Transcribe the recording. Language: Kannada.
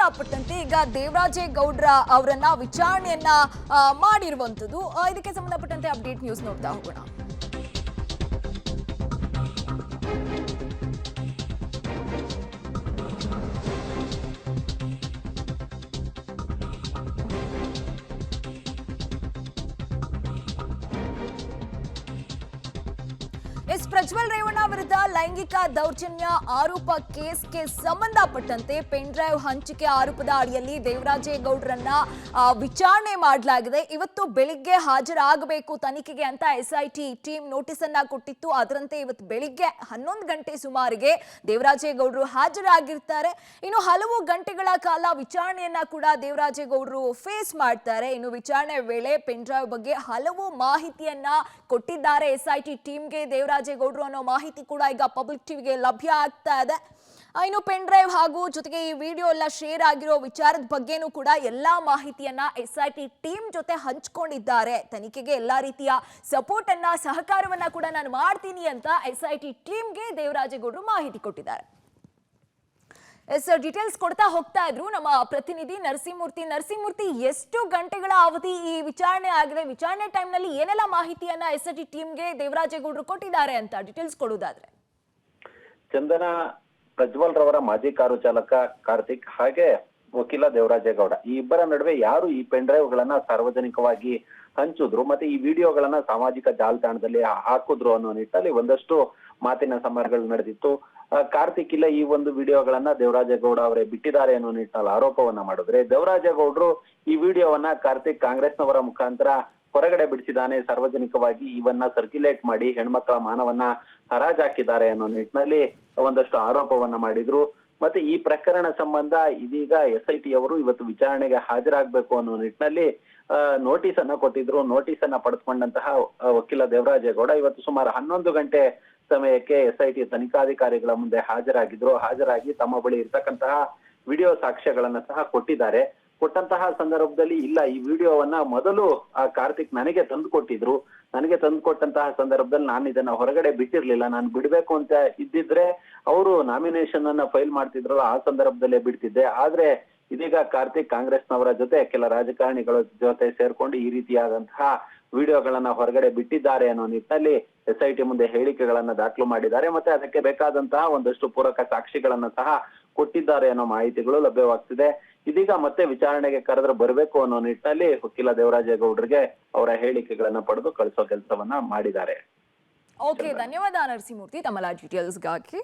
ಸಂಬಂಧಪಟ್ಟಂತೆ ಈಗ ದೇವರಾಜೇಗೌಡ್ರ ಅವರನ್ನ ವಿಚಾರಣೆಯನ್ನ ಮಾಡಿರುವಂತದ್ದು. ಇದಕ್ಕೆ ಸಂಬಂಧಪಟ್ಟಂತೆ ಅಪ್ಡೇಟ್ ನ್ಯೂಸ್ ನೋಡ್ತಾ ಹೋಗೋಣ. ಪ್ರಜ್ವಲ್ ರೇವಣ್ಣ ವಿರುದ್ಧ ಲೈಂಗಿಕ ದೌರ್ಜನ್ಯ ಆರೋಪ ಕೇಸ್ಗೆ ಸಂಬಂಧಪಟ್ಟಂತೆ ಪೆನ್ ಡ್ರೈವ್ ಹಂಚಿಕೆ ಆರೋಪದ ಅಡಿಯಲ್ಲಿ ದೇವರಾಜೇಗೌಡರನ್ನ ವಿಚಾರಣೆ ಮಾಡಲಾಗಿದೆ. ಇವತ್ತು ಬೆಳಿಗ್ಗೆ ಹಾಜರಾಗಬೇಕು ತನಿಖೆಗೆ ಅಂತ ಎಸ್ಐಟಿ ಟೀಮ್ ನೋಟಿಸ್ ಅನ್ನ ಕೊಟ್ಟಿತ್ತು. ಅದರಂತೆ ಇವತ್ತು ಬೆಳಿಗ್ಗೆ 11 ಗಂಟೆ ಸುಮಾರಿಗೆ ದೇವರಾಜೇಗೌಡರು ಹಾಜರಾಗಿರ್ತಾರೆ. ಇನ್ನು ಹಲವು ಗಂಟೆಗಳ ಕಾಲ ವಿಚಾರಣೆಯನ್ನ ಕೂಡ ದೇವರಾಜೇಗೌಡರು ಫೇಸ್ ಮಾಡ್ತಾರೆ. ಇನ್ನು ವಿಚಾರಣೆ ವೇಳೆ ಪೆನ್ ಡ್ರೈವ್ ಬಗ್ಗೆ ಹಲವು ಮಾಹಿತಿಯನ್ನ ಕೊಟ್ಟಿದ್ದಾರೆ ಎಸ್ಐಟಿ ಟೀಮ್ಗೆ ದೇವರಾಜೇಗೌಡರು ಅನ್ನೋ ಮಾಹಿತಿ ಕೂಡ ಈಗ ಪಬ್ಲಿಕ್ ಟಿವಿಗೆ ಲಭ್ಯ ಆಗ್ತಾ ಇದೆ. ಇನ್ನು ಪೆನ್ ಡ್ರೈವ್ ಹಾಗೂ ಜೊತೆಗೆ ಈ ವಿಡಿಯೋ ಎಲ್ಲ ಶೇರ್ ಆಗಿರೋ ವಿಚಾರದ ಬಗ್ಗೆನೂ ಕೂಡ ಎಲ್ಲಾ ಮಾಹಿತಿಯನ್ನ ಎಸ್ಐಟಿ ಟೀಮ್ ಜೊತೆ ಹಂಚಿಕೊಂಡಿದ್ದಾರೆ. ತನಿಖೆಗೆ ಎಲ್ಲಾ ರೀತಿಯ ಸಪೋರ್ಟ್ ಅನ್ನ ಸಹಕಾರವನ್ನ ಕೂಡ ನಾನು ಮಾಡ್ತೀನಿ ಅಂತ ಎಸ್ಐಟಿ ಟೀಮ್ಗೆ ದೇವರಾಜೇಗೌಡರು ಮಾಹಿತಿ ಕೊಟ್ಟಿದ್ದಾರೆ. ಡೀಟೇಲ್ಸ್ ಕೊಡ್ತಾ ಹೋಗ್ತಾ ಇದ್ರು ನಮ್ಮ ಪ್ರತಿನಿಧಿ ನರಸಿಂಹಮೂರ್ತಿ. ಎಷ್ಟು ಗಂಟೆಗಳ ಅವಧಿ ಈ ವಿಚಾರಣೆ ಆಗಿದೆ? ವಿಚಾರಣೆ ಟೈಮ್ ನಲ್ಲಿ ಏನೆಲ್ಲ ಮಾಹಿತಿಯನ್ನ ಎಸ್ಐಟಿ ಟೀಮ್ಗೆ ದೇವರಾಜೇಗೌಡರು ಕೊಟ್ಟಿದ್ದಾರೆ ಅಂತ ಡೀಟೇಲ್ಸ್ ಕೊಡುವುದಾದ್ರೆ? ಚಂದನ, ಪ್ರಜ್ವಲ್ ರವರ ಮಾಜಿ ಕಾರು ಚಾಲಕ ಕಾರ್ತಿಕ್ ಹಾಗೆ ವಕೀಲ ದೇವರಾಜೇಗೌಡ ಈ ಇಬ್ಬರ ನಡುವೆ ಯಾರು ಈ ಪೆನ್ ಡ್ರೈವ್ ಗಳನ್ನ ಸಾರ್ವಜನಿಕವಾಗಿ ಹಂಚಿದ್ರು ಮತ್ತೆ ಈ ವಿಡಿಯೋಗಳನ್ನ ಸಾಮಾಜಿಕ ಜಾಲತಾಣದಲ್ಲಿ ಹಾಕಿದ್ರು ಅನ್ನೋ ನಿಟ್ಟಿನಲ್ಲಿ ಒಂದಷ್ಟು ಮಾತಿನ ಸಮರಗಳು ನಡೆದಿತ್ತು. ಕಾರ್ತಿಕ್ ಇಲ್ಲ ಈ ಒಂದು ವಿಡಿಯೋಗಳನ್ನ ದೇವರಾಜೇಗೌಡ ಅವರೇ ಬಿಟ್ಟಿದ್ದಾರೆ ಅನ್ನೋ ನಿಟ್ಟಿನಲ್ಲಿ ಆರೋಪವನ್ನ ಮಾಡಿದ್ರೆ, ದೇವರಾಜೇಗೌಡರು ಈ ವಿಡಿಯೋವನ್ನ ಕಾರ್ತಿಕ್ ಕಾಂಗ್ರೆಸ್ನವರ ಮುಖಾಂತರ ಹೊರಗಡೆ ಬಿಡಿಸಿದಾನೆ, ಸಾರ್ವಜನಿಕವಾಗಿ ಇವನ್ನ ಸರ್ಕ್ಯುಲೇಟ್ ಮಾಡಿ ಹೆಣ್ಮಕ್ಳ ಮಾನವನ್ನ ಹರಾಜಾಕಿದ್ದಾರೆ ಅನ್ನೋ ನಿಟ್ಟಿನಲ್ಲಿ ಒಂದಷ್ಟು ಆರೋಪವನ್ನ ಮಾಡಿದ್ರು. ಮತ್ತೆ ಈ ಪ್ರಕರಣ ಸಂಬಂಧ ಇದೀಗ ಎಸ್ಐಟಿ ಅವರು ಇವತ್ತು ವಿಚಾರಣೆಗೆ ಹಾಜರಾಗಬೇಕು ಅನ್ನೋ ನಿಟ್ಟಿನಲ್ಲಿ ನೋಟಿಸ್ ಅನ್ನ ಕೊಟ್ಟಿದ್ರು. ನೋಟಿಸ್ ಅನ್ನ ಪಡೆದುಕೊಂಡಂತಹ ವಕೀಲ ದೇವರಾಜೇಗೌಡ ಇವತ್ತು ಸುಮಾರು 11 ಗಂಟೆ ಸಮಯಕ್ಕೆ ಎಸ್ಐಟಿ ತನಿಖಾಧಿಕಾರಿಗಳ ಮುಂದೆ ಹಾಜರಾಗಿ ತಮ್ಮ ಬಳಿ ಇರ್ತಕ್ಕಂತಹ ವಿಡಿಯೋ ಸಾಕ್ಷ್ಯಗಳನ್ನ ಸಹ ಕೊಟ್ಟಿದ್ದಾರೆ. ಕೊಟ್ಟಂತಹ ಸಂದರ್ಭದಲ್ಲಿ ಇಲ್ಲ ಈ ವಿಡಿಯೋವನ್ನ ಮೊದಲು ಕಾರ್ತಿಕ್ ನನಗೆ ತಂದು ಕೊಟ್ಟಿದ್ರು, ನನಗೆ ತಂದು ಕೊಟ್ಟಂತಹ ಸಂದರ್ಭದಲ್ಲಿ ನಾನು ಇದನ್ನ ಹೊರಗಡೆ ಬಿಟ್ಟಿರ್ಲಿಲ್ಲ, ನಾನು ಬಿಡ್ಬೇಕು ಅಂತ ಇದ್ದಿದ್ರೆ ಅವರು ನಾಮಿನೇಷನ್ ಅನ್ನ ಫೈಲ್ ಮಾಡ್ತಿದ್ರಲ್ಲ ಆ ಸಂದರ್ಭದಲ್ಲೇ ಬಿಡ್ತಿದ್ದೆ. ಆದ್ರೆ ಇದೀಗ ಕಾರ್ತಿಕ್ ಕಾಂಗ್ರೆಸ್ನವರ ಜೊತೆ ಕೆಲ ರಾಜಕಾರಣಿಗಳ ಜೊತೆ ಸೇರ್ಕೊಂಡು ಈ ರೀತಿಯಾದಂತಹ ವಿಡಿಯೋಗಳನ್ನ ಹೊರಗಡೆ ಬಿಟ್ಟಿದ್ದಾರೆ ಅನ್ನೋ ನಿಟ್ಟಿನಲ್ಲಿ ಎಸ್ಐಟಿ ಮುಂದೆ ಹೇಳಿಕೆಗಳನ್ನ ದಾಖಲು ಮಾಡಿದ್ದಾರೆ. ಮತ್ತೆ ಅದಕ್ಕೆ ಬೇಕಾದಂತಹ ಒಂದಷ್ಟು ಪೂರಕ ಸಾಕ್ಷಿಗಳನ್ನ ಸಹ ಕೊಟ್ಟಿದ್ದಾರೆ ಅನ್ನೋ ಮಾಹಿತಿಗಳು ಲಭ್ಯವಾಗ್ತಿದೆ. ಇದೀಗ ಮತ್ತೆ ವಿಚಾರಣೆಗೆ ಕರೆದ್ರೆ ಬರಬೇಕು ಅನ್ನೋ ನಿಟ್ಟಿನಲ್ಲಿ ವಕೀಲ ದೇವರಾಜೇಗೌಡರಿಗೆ ಅವರ ಹೇಳಿಕೆಗಳನ್ನ ಪಡೆದು ಕಳಿಸೋ ಕೆಲಸವನ್ನ ಮಾಡಿದ್ದಾರೆ. ಓಕೆ, ಧನ್ಯವಾದ ನರಸಿಂಹಮೂರ್ತಿ ತಮ್ಮ ಡೀಟೇಲ್ಸ್ಗಾಗಿ.